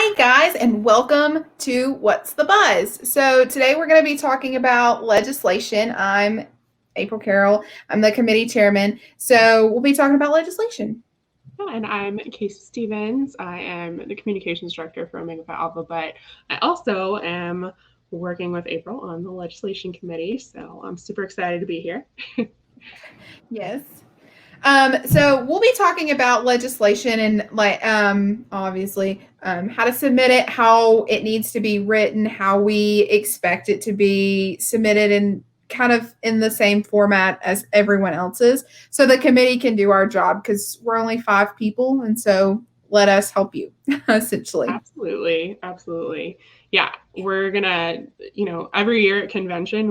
Hi, guys, and welcome to What's the Buzz? So, today we're going to be talking about legislation. I'm April Carroll, I'm the committee chairman. So, we'll be talking about legislation. And I'm Kasey Stevens. I am the communications director for Omega Phi Alpha, but I also am working with April on the legislation committee. So I'm super excited to be here. Yes. So we'll be talking about legislation and obviously how to submit it, how it needs to be written, how we expect it to be submitted, and kind of in the same format as everyone else's, so the committee can do our job because we're only 5 people, and so let us help you essentially. Absolutely. Yeah, we're gonna, every year at convention,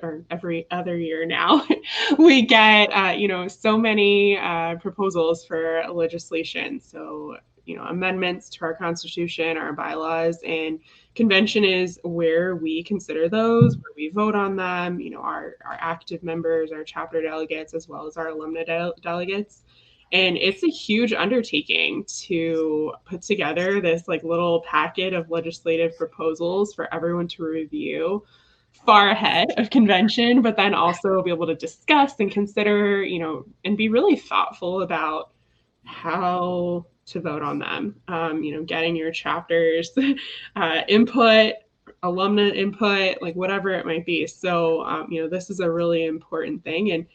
or every other year now, we get, so many proposals for legislation. So, amendments to our constitution, our bylaws, and convention is where we consider those, where we vote on them, our active members, our chapter delegates, as well as our alumni delegates. And it's a huge undertaking to put together this little packet of legislative proposals for everyone to review far ahead of convention, but then also be able to discuss and consider, and be really thoughtful about how to vote on them. Getting your chapters input, alumni input, whatever it might be. So, this is a really important thing. And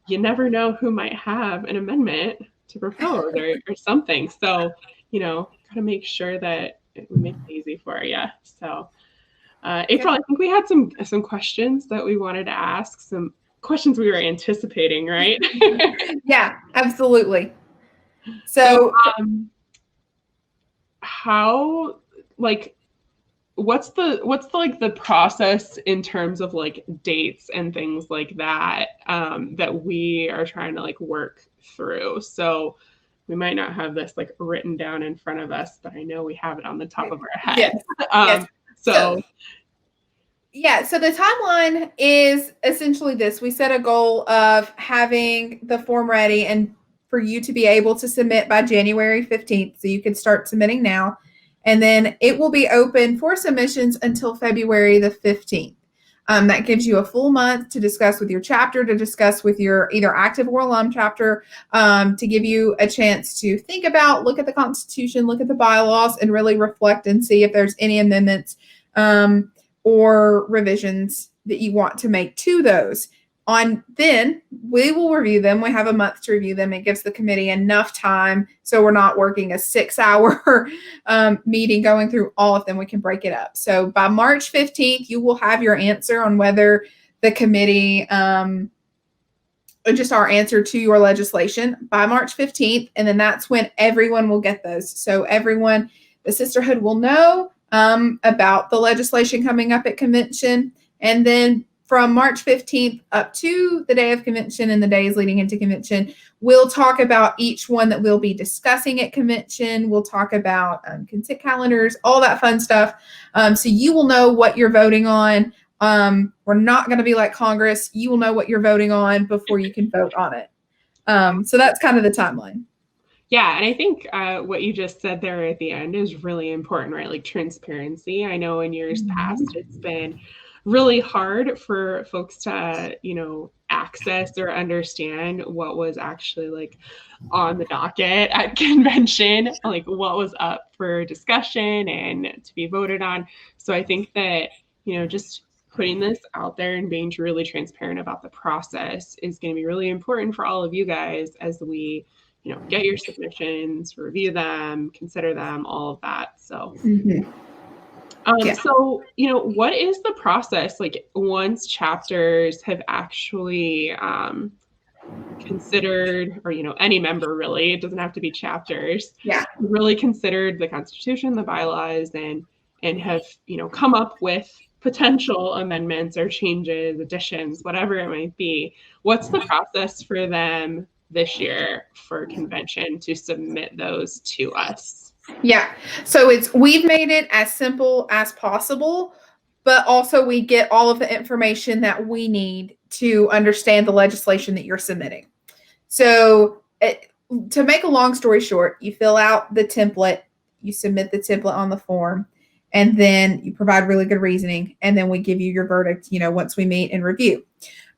you never know who might have an amendment to propose or something. So, got to make sure that we make it easy for you. So, April, I think we had some questions that we wanted to ask, some questions we were anticipating, right? Yeah, absolutely. So how what's the process in terms of dates and things like that that we are trying to work through? So we might not have this written down in front of us, but I know we have it on the top of our head. Yes. So so the timeline is essentially this. We set a goal of having the form ready and for you to be able to submit by January 15th. So you can start submitting now. And then it will be open for submissions until February the 15th. That gives you a full month to discuss with your chapter, to discuss with your either active or alum chapter, to give you a chance to think about, look at the Constitution, look at the bylaws, and really reflect and see if there's any amendments or revisions that you want to make to those. Then we will review them. We have a month to review them. It gives the committee enough time so we're not working a 6-hour meeting going through all of them. We can break it up. So by March 15th, you will have your answer on whether the committee, just our answer to your legislation by March 15th. And then that's when everyone will get those. So everyone, the sisterhood will know about the legislation coming up at convention. And then from March 15th up to the day of convention and the days leading into convention, we'll talk about each one that we'll be discussing at convention. We'll talk about consent calendars, all that fun stuff. So you will know what you're voting on. We're not going to be like Congress. You will know what you're voting on before you can vote on it. So that's kind of the timeline. Yeah, and I think what you just said there at the end is really important, right? Like transparency. I know in years past it's been really hard for folks to, access or understand what was actually on the docket at convention, what was up for discussion and to be voted on. So I think that, just putting this out there and being really transparent about the process is going to be really important for all of you guys as we get your submissions, review them, consider them, all of that. So, so, what is the process once chapters have actually considered, or, any member really, it doesn't have to be chapters, really considered the Constitution, the bylaws, and have, come up with potential amendments or changes, additions, whatever it might be. What's the process for them this year for convention to submit those to us? Yeah. So we've made it as simple as possible, but also we get all of the information that we need to understand the legislation that you're submitting. So to make a long story short, you fill out the template you submit the template on the form, and then you provide really good reasoning, and then we give you your verdict, once we meet and review.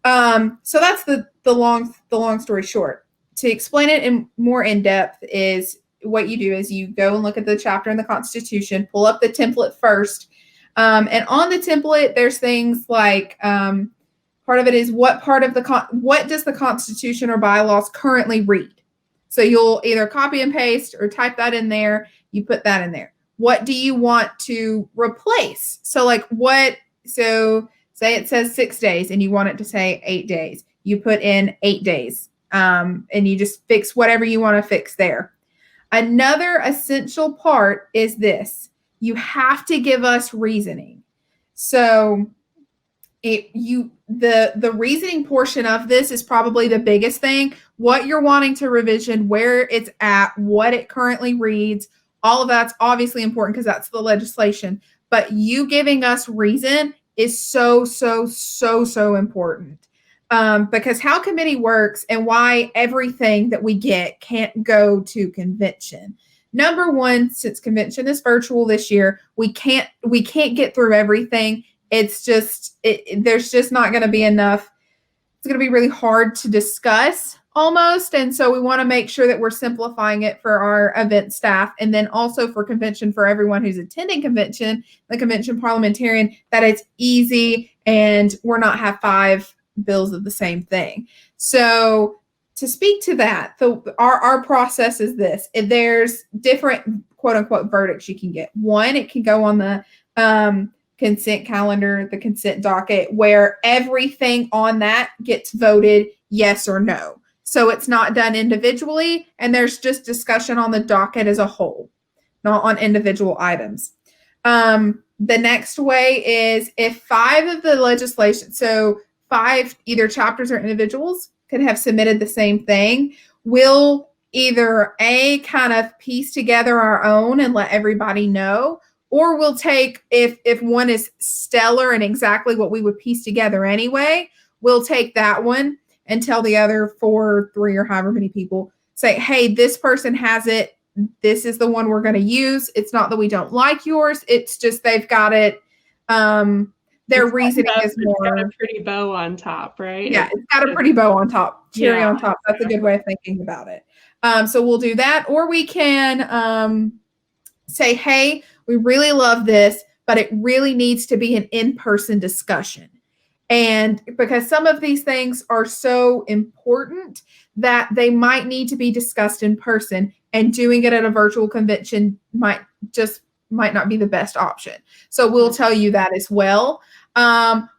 So that's the long story short. To explain it more in depth is what you do is you go and look at the chapter in the Constitution, pull up the template first, and on the template there's things like part of it is what does the Constitution or bylaws currently read. So you'll either copy and paste or type that in there. You put that in there. What do you want to replace? So say it says 6 days and you want it to say 8 days. You put in 8 days, and you just fix whatever you want to fix there. Another essential part is this. You have to give us reasoning. So the reasoning portion of this is probably the biggest thing. What you're wanting to revision, where it's at, what it currently reads, all of that's obviously important because that's the legislation. But you giving us reason is so important. Because how committee works and why everything that we get can't go to convention. Number one, since convention is virtual this year, we can't get through everything. It's just there's just not going to be enough. It's going to be really hard to discuss almost, and so we want to make sure that we're simplifying it for our event staff, and then also for convention for everyone who's attending convention, the convention parliamentarian, that it's easy and we're not have 5 bills of the same thing. So to speak to that, our process is this. There's different quote unquote verdicts you can get. One, it can go on the consent calendar, the consent docket, where everything on that gets voted yes or no. So it's not done individually, and there's just discussion on the docket as a whole, not on individual items. The next way is if 5 of the legislation, so 5 either chapters or individuals could have submitted the same thing, we'll either kind of piece together our own and let everybody know, or we'll take, if one is stellar and exactly what we would piece together anyway, we'll take that one and tell the other 4, 3, or however many people, say, hey, this person has it. This is the one we're going to use. It's not that we don't like yours. It's just they've got it. Their reasoning is more. It's got a pretty bow on top, right? Yeah, it's got a pretty bow on top. Cherry on top. That's a good way of thinking about it. So we'll do that. Or we can say, hey, we really love this, but it really needs to be an in-person discussion. And because some of these things are so important that they might need to be discussed in person, and doing it at a virtual convention might not be the best option. So we'll tell you that as well.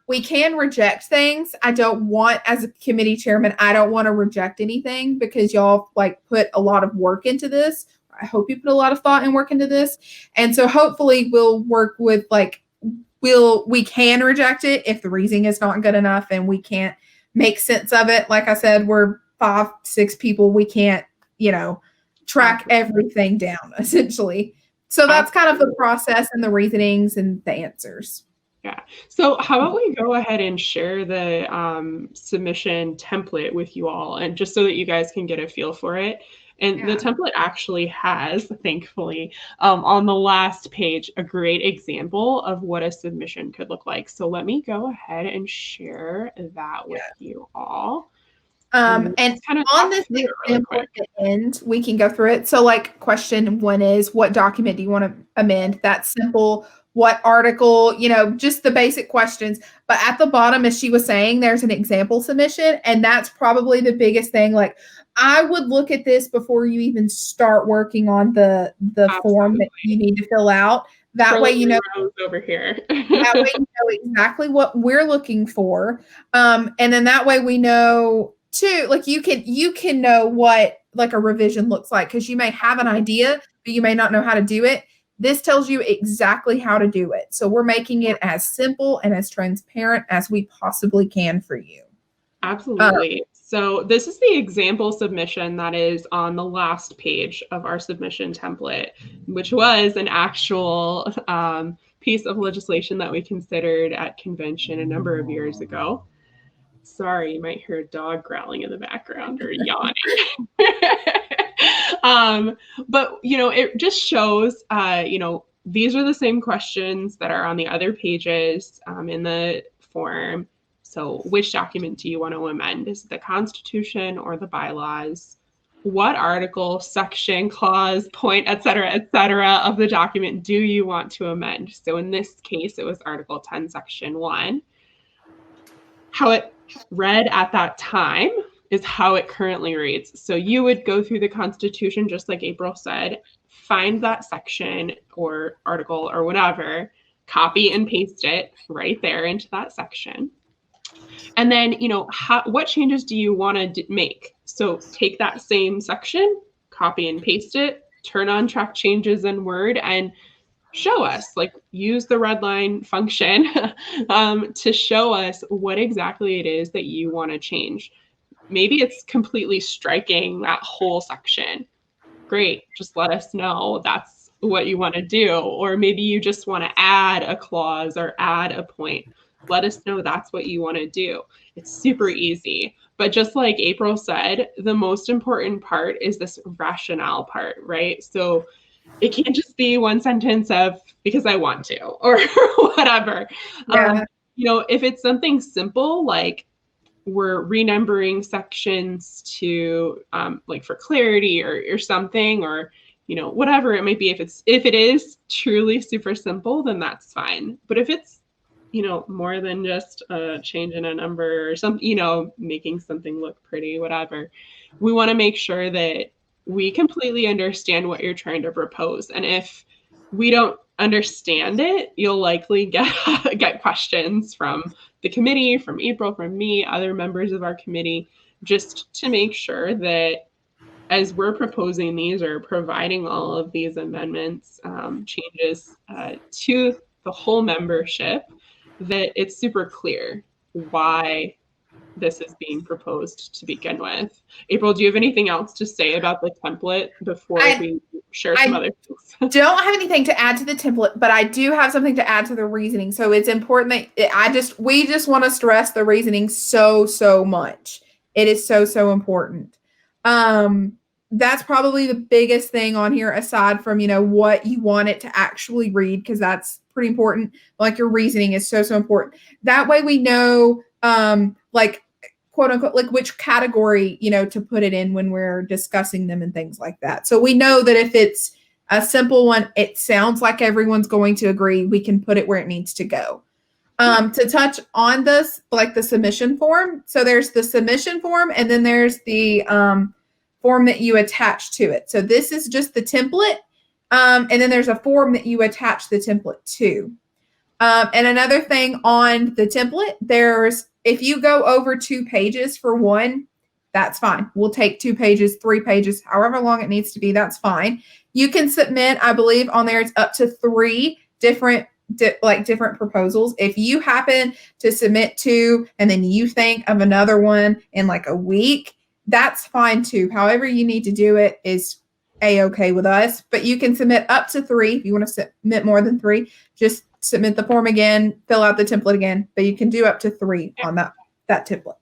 We can reject things. As a committee chairman, I don't want to reject anything because y'all put a lot of work into this. I hope you put a lot of thought and work into this. And so hopefully we'll work with we can reject it if the reasoning is not good enough and we can't make sense of it. Like I said, we're 5, 6 people. We can't, track everything down essentially. So that's kind of the process and the reasonings and the answers. Yeah. So how about we go ahead and share the submission template with you all, and just so that you guys can get a feel for it. And the template actually has, thankfully, on the last page, a great example of what a submission could look like. So let me go ahead and share that with you all. And kind of on this example at the end, we can go through it. So question 1 is, what document do you want to amend? That's simple. What article, just the basic questions. But at the bottom, as she was saying, there's an example submission. And that's probably the biggest thing. I would look at this before you even start working on the form that you need to fill out. That way, over here. That way, you know exactly what we're looking for. And then that way we know too, you can know what a revision looks like, because you may have an idea, but you may not know how to do it. This tells you exactly how to do it. So we're making it as simple and as transparent as we possibly can for you. Absolutely. So this is the example submission that is on the last page of our submission template, which was an actual piece of legislation that we considered at convention a number of years ago. Sorry, you might hear a dog growling in the background or yawning. But, it just shows, these are the same questions that are on the other pages in the form. So which document do you want to amend? Is it the Constitution or the bylaws? What article, section, clause, point, et cetera, of the document do you want to amend? So in this case, it was Article 10, Section 1. How it read at that time is how it currently reads. So you would go through the Constitution, just like April said, find that section or article or whatever, copy and paste it right there into that section. And then, what changes do you want to make? So take that same section, copy and paste it, turn on track changes in Word, and show us, use the red line function to show us what exactly it is that you want to change. Maybe it's completely striking that whole section. Great, just let us know that's what you want to do. Or maybe you just want to add a clause or add a point. Let us know that's what you want to do. It's super easy. But just like April said, the most important part is this rationale part, right? So it can't just be one sentence of because I want to or whatever. Yeah. If it's something simple, like we're renumbering sections to for clarity or something, or whatever it might be, if it is truly super simple, then that's fine. But if it's more than just a change in a number or something, making something look pretty, whatever, we want to make sure that we completely understand what you're trying to propose. And if we don't understand it, you'll likely get questions from the committee, from April, from me, other members of our committee, just to make sure that as we're proposing these or providing all of these amendments, changes to the whole membership, that it's super clear why this is being proposed to begin with. April, do you have anything else to say about the template before we share some other things? Don't have anything to add to the template, but I do have something to add to the reasoning. So it's important that we just want to stress the reasoning so much. It is so important. That's probably the biggest thing on here, aside from what you want it to actually read, because that's pretty important. Like, your reasoning is so important. That way we know quote unquote, which category to put it in when we're discussing them and things like that. So we know that if it's a simple one, it sounds like everyone's going to agree, we can put it where it needs to go. To touch on this, the submission form. So there's the submission form, and then there's the form that you attach to it. So this is just the template. And then there's a form that you attach the template to. And another thing on the template, if you go over 2 pages for one, that's fine. We'll take 2 pages, 3 pages, however long it needs to be, that's fine. You can submit, I believe on there, it's up to 3 different proposals. If you happen to submit 2 and then you think of another one in a week, that's fine too. However you need to do it is A-okay with us, but you can submit up to 3. If you want to submit more than 3, just submit the form again, fill out the template again, but you can do up to 3 on that template.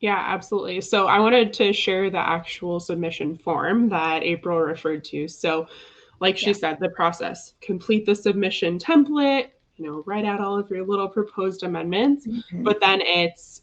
Yeah, absolutely. So I wanted to share the actual submission form that April referred to. So like she said, the process: complete the submission template, write out all of your little proposed amendments, but then it's,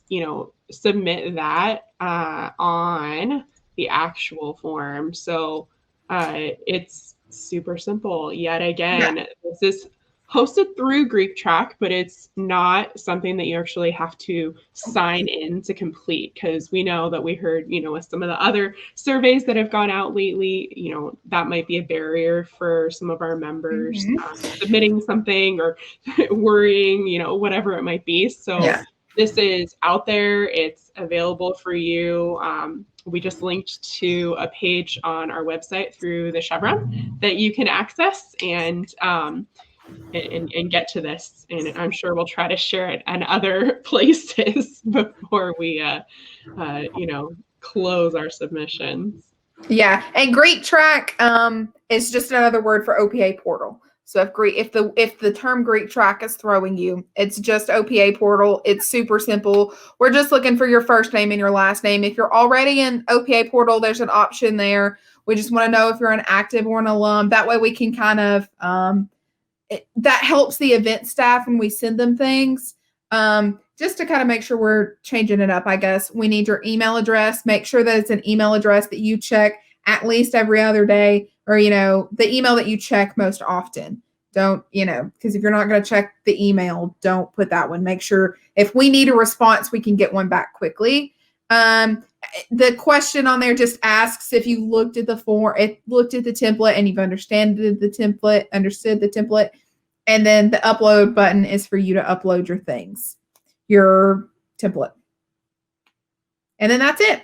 submit that on the actual form. So it's super simple. Yet again, this is hosted through GreekTrack, but it's not something that you actually have to sign in to complete, because we know that we heard, with some of the other surveys that have gone out lately, that might be a barrier for some of our members submitting something or worrying, whatever it might be. So this is out there. It's available for you. We just linked to a page on our website through the Chevron that you can access and get to this. And I'm sure we'll try to share it in other places before we, close our submissions. Yeah, and GreekTrack is just another word for OPA portal. So if the term GreekTrack is throwing you, it's just OPA portal. It's super simple. We're just looking for your first name and your last name. If you're already in OPA portal, there's an option there We just want to know if you're an active or an alum. That way we can kind of, that helps the event staff when we send them things. Just to kind of make sure we're changing it up, I guess. We need your email address. Make sure that it's an email address that you check at least every other day, or, the email that you check most often. Don't, because if you're not going to check the email, don't put that one. Make sure if we need a response, we can get one back quickly. The question on there just asks if you looked at the form, looked at the template, and you've understood the template. And then the upload button is for you to upload your things, your template. And then that's it.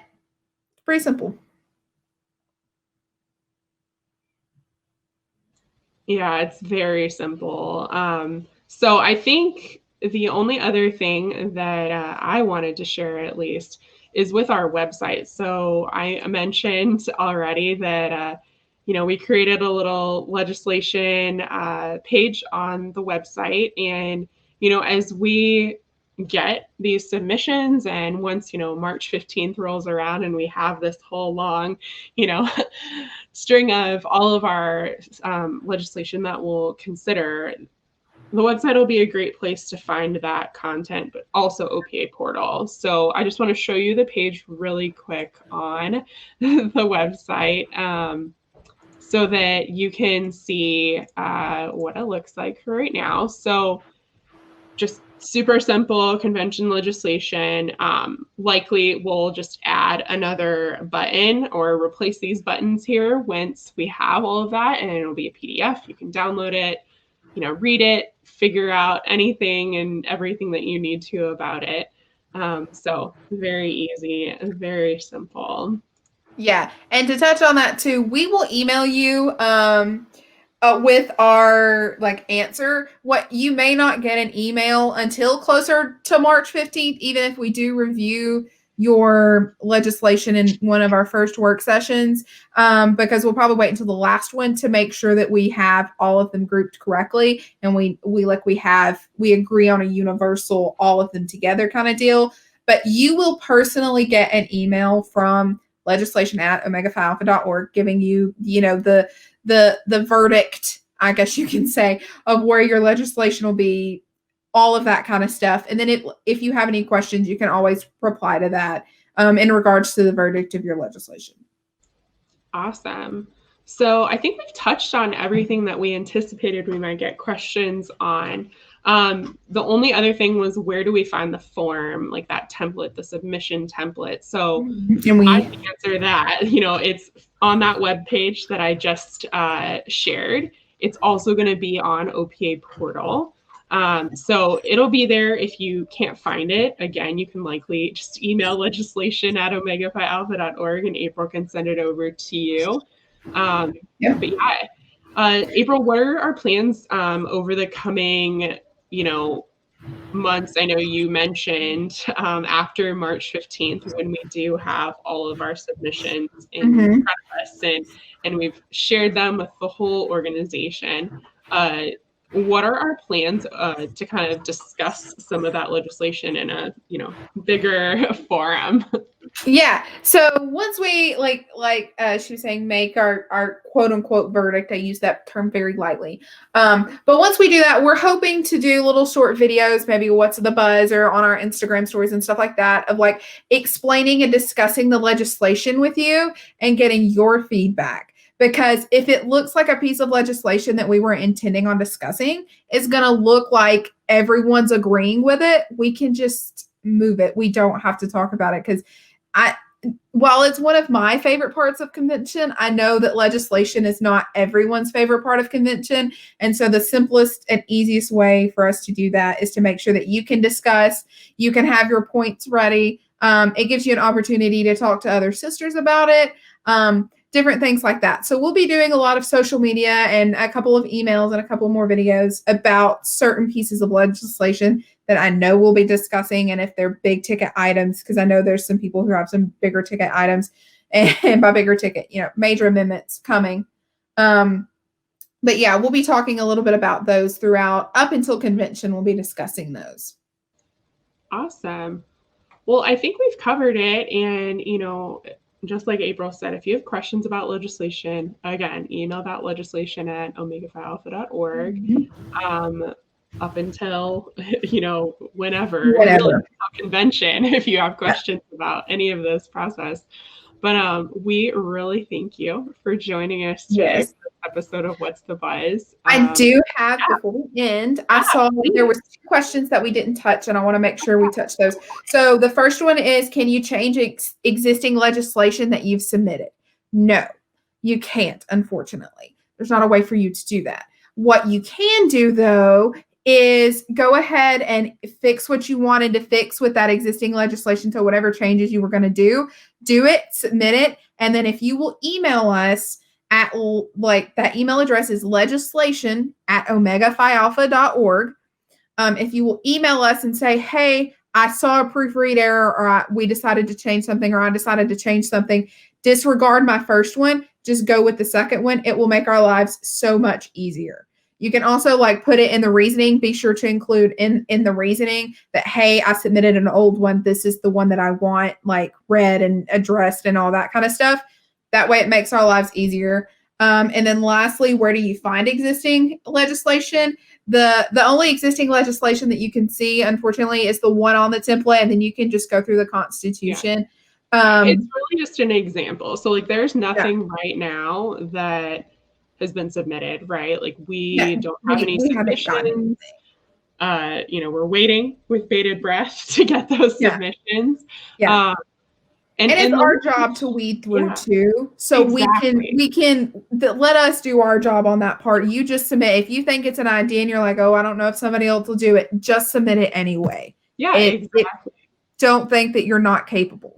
It's pretty simple. Yeah, it's very simple. So I think the only other thing that I wanted to share, at least, is with our website. So I mentioned already that we created a little legislation page on the website, and as we get these submissions, and once March 15th rolls around and we have this whole long string of all of our legislation that we'll consider, the website will be a great place to find that content, but also OPA portal. So I just want to show you the page really quick on the website so that you can see what it looks like right now. So just super simple convention legislation. Likely we'll just add another button or replace these buttons here once we have all of that, and it'll be a PDF. You can download it, read it, figure out anything and everything that you need to about it. So very easy, very simple. Yeah. And to touch on that too, we will email you with our answer. What you may not get an email until closer to March 15th, even if we do review your legislation in one of our first work sessions, because we'll probably wait until the last one to make sure that we have all of them grouped correctly, and we agree on a universal all of them together kind of deal. But you will personally get an email from legislation@omegaphialpha.org giving you, the verdict, I guess you can say, of where your legislation will be, all of that kind of stuff. And then if you have any questions, you can always reply to that in regards to the verdict of your legislation. Awesome. So I think we've touched on everything that we anticipated we might get questions on. The only other thing was, where do we find the form, like that template, the submission template? So I can answer that. It's on that web page that I just shared. It's also going to be on OPA portal. So it'll be there. If you can't find it, again, you can likely just email legislation@omegaphialpha.org and April can send it over to you. But yeah, April, what are our plans over the coming, months? I know you mentioned after March 15th, when we do have all of our submissions in front of us and we've shared them with the whole organization. What are our plans to kind of discuss some of that legislation in a bigger forum? Yeah. So once we she was saying, make our quote unquote verdict, I use that term very lightly. But once we do that, we're hoping to do little short videos, maybe what's the buzz, or on our Instagram stories and stuff like that, of explaining and discussing the legislation with you and getting your feedback. Because if it looks like a piece of legislation that we were intending on discussing, it's going to look like everyone's agreeing with it. We can just move it. We don't have to talk about it, because while it's one of my favorite parts of convention, I know that legislation is not everyone's favorite part of convention. And so the simplest and easiest way for us to do that is to make sure that you can discuss, you can have your points ready. It gives you an opportunity to talk to other sisters about it. Different things like that. So we'll be doing a lot of social media and a couple of emails and a couple more videos about certain pieces of legislation that I know we'll be discussing, and if they're big ticket items, because I know there's some people who have some bigger ticket items, and by bigger ticket, major amendments coming. But yeah, we'll be talking a little bit about those throughout, up until convention. We'll be discussing those. Awesome. Well, I think we've covered it, and just like April said, if you have questions about legislation, again, email that legislation at omegaphialpha.org. Mhm. Up until, whenever, really Whatever. until convention, if you have questions about any of this process. But we really thank you for joining us today Yes. for this episode of What's the Buzz. I do have, before we end, I saw there Please. was 2 questions that we didn't touch, and I want to make sure we touch those. So the first one is, can you change existing legislation that you've submitted? No, you can't, unfortunately. There's not a way for you to do that. What you can do, though, is go ahead and fix what you wanted to fix with that existing legislation. So whatever changes you were going to do it, submit it, and then if you will email us at, like, that email address is legislation@omegaphialpha.org. If you will email us and say, hey, I saw a proofread error, or we decided to change something, or I decided to change something, disregard my first one, just go with the second one. It will make our lives so much easier. You can also, like, put it in the reasoning. Be sure to include in the reasoning that, hey, I submitted an old one. This is the one that I want, like, read and addressed and all that kind of stuff. That way it makes our lives easier. And then lastly, where do you find existing legislation? The only existing legislation that you can see, unfortunately, is the one on the template, and then you can just go through the Constitution. It's really just an example. So, like, there's nothing right now that has been submitted, right? Like, we don't have any submissions. We're waiting with bated breath to get those submissions. Yeah. And it's our job to weed through too. So Exactly. we can let us do our job on that part. You just submit. If you think it's an idea and you're like, oh, I don't know if somebody else will do it, just submit it anyway. Yeah, exactly. Don't think that you're not capable.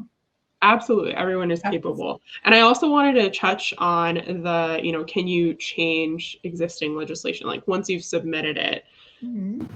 Absolutely. Everyone is capable. And I also wanted to touch on the, can you change existing legislation? Like, once you've submitted it,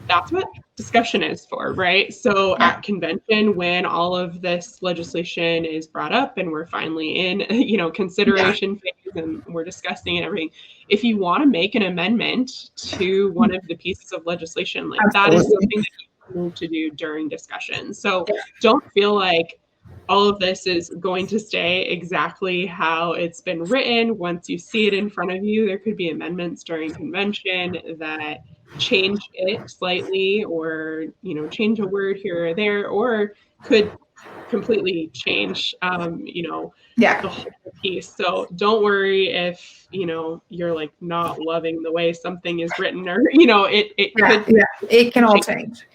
that's what discussion is for, right? So at convention, when all of this legislation is brought up and we're finally in, consideration phase and we're discussing and everything, if you want to make an amendment to one of the pieces of legislation, like, that is something that you need to do during discussion. So don't feel like all of this is going to stay exactly how it's been written. Once you see it in front of you, there could be amendments during convention that change it slightly, or change a word here or there, or could completely change the whole piece. So don't worry if you're, like, not loving the way something is written, or it can all change.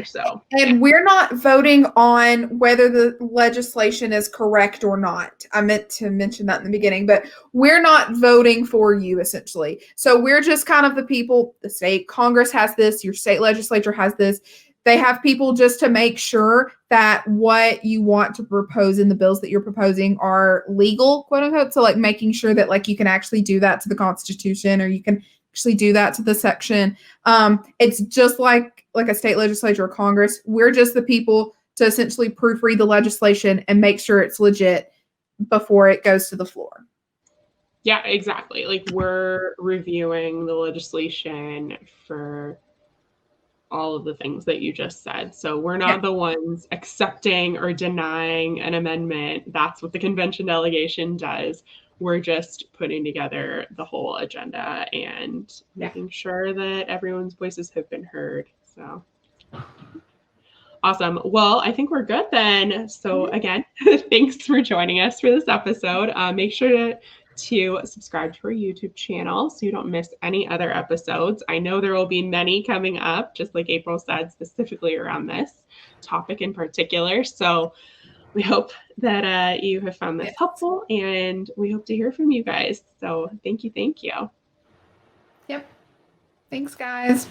So, and we're not voting on whether the legislation is correct or not. I meant to mention that in the beginning, but we're not voting for you, essentially. So we're just kind of the people. The state Congress has this, your state legislature has this. They have people just to make sure that what you want to propose in the bills that you're proposing are legal, quote unquote. So, like, making sure that, like, you can actually do that to the Constitution, or you can actually do that to the section. It's just like a state legislature or Congress. We're just the people to essentially proofread the legislation and make sure it's legit before it goes to the floor. Yeah, exactly. Like, we're reviewing the legislation for all of the things that you just said. So we're not the ones accepting or denying an amendment. That's what the convention delegation does. We're just putting together the whole agenda and making sure that everyone's voices have been heard. So awesome. Well, I think we're good then. So again, thanks for joining us for this episode. Make sure to subscribe to our YouTube channel so you don't miss any other episodes. I know there will be many coming up, just like April said, specifically around this topic in particular. So we hope that you have found this helpful, and we hope to hear from you guys. So thank you. Yep. Thanks, guys.